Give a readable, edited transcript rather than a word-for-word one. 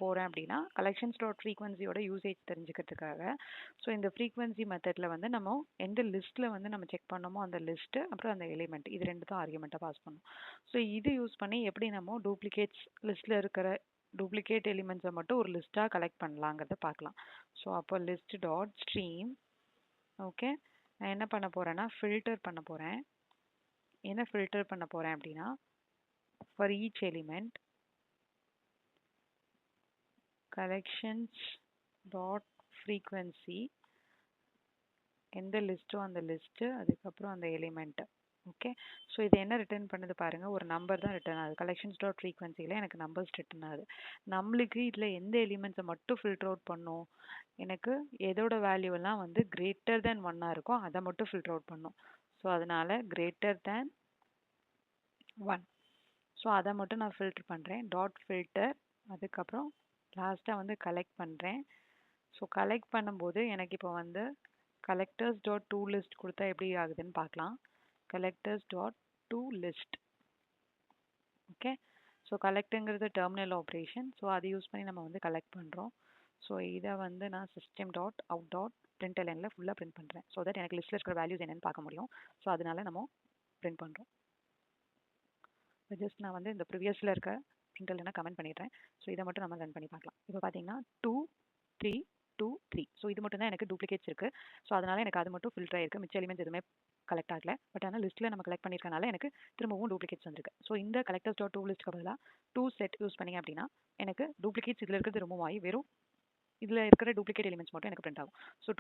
போகிறேன் அப்படின்னா collections dot ஃப்ரீக்வன்சியோட usage தெரிஞ்சுக்கிறதுக்காக ஸோ இந்த ஃப்ரீக்வன்சி மெத்தடில் வந்து நம்ம எந்த லிஸ்ட்டில் வந்து நம்ம செக் பண்ணோமோ அந்த லிஸ்ட்டு அப்புறம் அந்த எலிமெண்ட் இது ரெண்டு தான் ஆர்குமெண்ட்டாக பாஸ் பண்ணணும். ஸோ இது யூஸ் பண்ணி எப்படி நம்ம டூப்ளிகேட்ஸ் லிஸ்ட்டில் இருக்கிற டூப்ளிகேட் எலிமெண்ட்ஸை மட்டும் ஒரு லிஸ்ட்டாக கலெக்ட் பண்ணலாங்கிறத பார்க்கலாம். ஸோ அப்போ லிஸ்ட் டாட் ஸ்ட்ரீம் ஓகே நான் என்ன பண்ண போகிறேன்னா ஃபில்டர் பண்ண போகிறேன். என்ன ஃபில்டர் பண்ண போகிறேன் அப்படின்னா for each element collections dot frequency எந்த லிஸ்ட்டோ அந்த லிஸ்ட்டு அதுக்கப்புறம் அந்த எலிமெண்ட். ஓகே ஸோ இது என்ன ரிட்டர்ன் பண்ணுது பாருங்கள், ஒரு நம்பர் தான் ரிட்டர்ன் ஆகுது. கலெக்ஷன்ஸ் டாட் ஃப்ரீக்வன்சியில் எனக்கு நம்பர்ஸ் ரிட்டர்ன் ஆகுது. நம்மளுக்கு இதில் எந்த எலிமெண்ட்ஸை மட்டும் ஃபில்டர் அவுட் பண்ணும், எனக்கு எதோட வேல்யூவெல்லாம் வந்து கிரேட்டர் தேன் 1 இருக்கோ அதை மட்டும் ஃபில்டர் அவுட் பண்ணும். ஸோ அதனால் கிரேட்டர் தேன் 1 ஸோ அதை மட்டும் நான் ஃபில்டர் பண்ணுறேன். டாட் ஃபில்டர் அதுக்கப்புறம் லாஸ்ட்டாக வந்து கலெக்ட் பண்ணுறேன். ஸோ கலெக்ட் பண்ணும்போது எனக்கு இப்போ வந்து கலெக்டர்ஸ் டாட் டூ லிஸ்ட் கொடுத்தா எப்படி ஆகுதுன்னு பார்க்கலாம். Collectors dot to list okay so கலெக்டுங்கிறது டெர்மினல் ஆப்ரேஷன். ஸோ அதை யூஸ் பண்ணி நம்ம வந்து கலெக்ட் பண்ணுறோம். ஸோ இதை வந்து நான் சிஸ்டம் டாட் அவுட் டாட் printlnல ஃபுல்லாக பிரிண்ட் பண்ணுறேன். ஸோ தட் எனக்கு லிஸ்ட்டில் இருக்கிற வேல்யூஸ் என்னென்னு பார்க்க முடியும். ஸோ அதனால நம்ம பிரிண்ட் பண்ணுறோம். ஜஸ்ட் நான் வந்து இந்த ப்ரீவியஸில் இருக்க println கமெண்ட் பண்ணிடுறேன். ஸோ இதை மட்டும் நம்ம ரன் பண்ணி பார்க்கலாம். இப்போ பார்த்தீங்கன்னா 2 3 2 3 ஸோ இது மட்டும் தான் எனக்கு டூப்ளிகேட்ஸ் இருக்குது. ஸோ அதனால் எனக்கு அது மட்டும் ஃபில்டர் ஆகிருக்கு. மிச்ச எலிமெண்ட்ஸ் எதுவுமே கலெக்ட் ஆகல. பட் ஆனால் லிஸ்ட்டில் நம்ம கலெக்ட் பண்ணியிருக்கனால எனக்கு திரும்பவும் டூப்ளிகேட்ஸ் வந்திருக்கு. ஸோ இந்த கலெக்டர்ஸ் டாட் டூ லிஸ்ட்க்கு பதிலாக டூ செட் யூஸ் பண்ணிங்க அப்படின்னா எனக்கு டூப்ளிகேட்ஸ் இதில் இருக்கிறது ரிமூவ் ஆகி வெறும் இதில் இருக்கிற டூப்ளிகேட் எலிமெண்ட்ஸ் மட்டும் எனக்கு பிரிண்ட் ஆகும். ஸோ